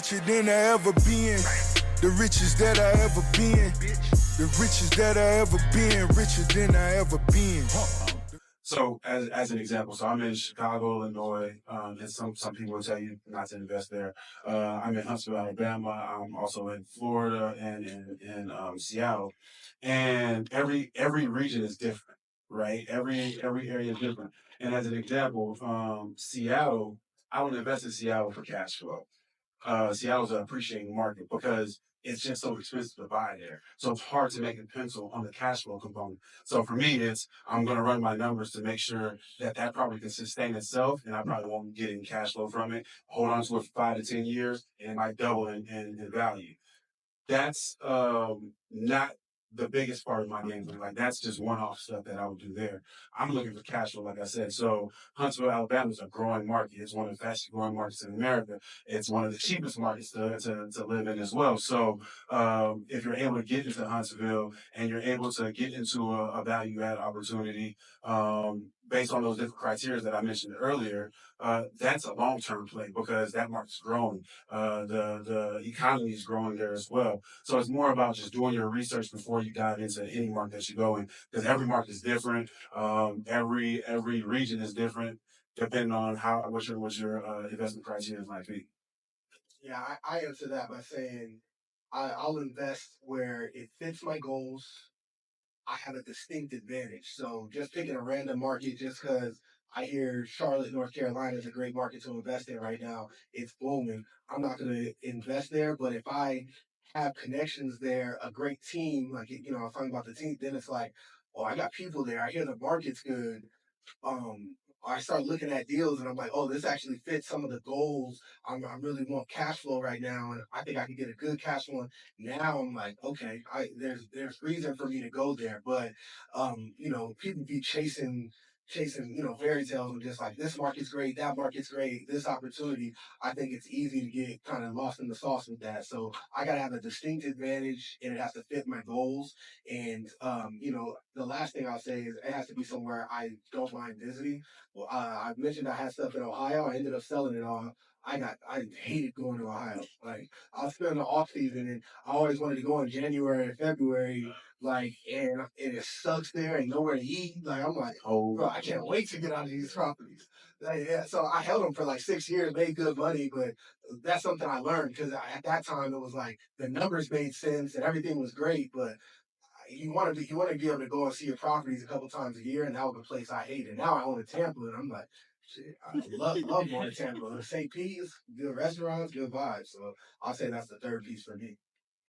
richer than I ever been. The richest that I ever been. The richest that I ever been. Richer than I ever been. So as an example, so I'm in Chicago, Illinois, and some people will tell you not to invest there. I'm in Huntsville, Alabama. I'm also in Florida and in Seattle, and every region is different, right? Every area is different. And as an example, Seattle, I don't invest in Seattle for cash flow. Seattle's an appreciating market because it's just so expensive to buy there. So it's hard to make a pencil on the cash flow component. So for me, it's I'm going to run my numbers to make sure that that property can sustain itself, and I probably won't get any cash flow from it. Hold on to it for 5 to 10 years, and it might double in value. That's not the biggest part of my game plan. Like that's just one-off stuff that I would do there. I'm looking for cash flow, like I said. So Huntsville, Alabama is a growing market. It's one of the fastest growing markets in America. It's one of the cheapest markets to live in as well. So if you're able to get into Huntsville and you're able to get into a value add opportunity based on those different criteria that I mentioned earlier, that's a long-term play because that market's growing. The economy is growing there as well. So it's more about just doing your research before you dive into any market that you go in, because every market is different. Every region is different, depending on how what your investment criteria might be. Yeah, I answer that by saying I'll invest where it fits my goals. I have a distinct advantage. So just picking a random market just because I hear Charlotte, North Carolina is a great market to invest in right now. It's booming. I'm not going to invest there, but if I have connections there, a great team, like I was talking about the team, then it's like, oh, I got people there. I hear the market's good. I start looking at deals and I'm like, oh, this actually fits some of the goals. I really want cash flow right now, and I think I can get a good cash flow. Now I'm like, okay, there's reason for me to go there, but people be chasing fairy tales and just like this market's great, that market's great, this opportunity. I think it's easy to get kind of lost in the sauce with that. So I gotta have a distinct advantage, and it has to fit my goals. And the last thing I'll say is it has to be somewhere I don't mind visiting. Well, I mentioned I had stuff in Ohio. I ended up selling it all. I hated going to Ohio. Like I'll spend the off season, and I always wanted to go in January and February. Like and it sucks there and nowhere to eat. Like I'm like, oh, bro, I can't wait to get out of these properties. Like, yeah, so I held them for like 6 years, made good money, but that's something I learned because at that time it was like the numbers made sense and everything was great, but you want to be able to go and see your properties a couple times a year, and that was the place I hated. Now I own a Tampa, and I'm like, shit, I love going to Tampa. St. Pete's, good restaurants, good vibes. So I'll say that's the third piece for me.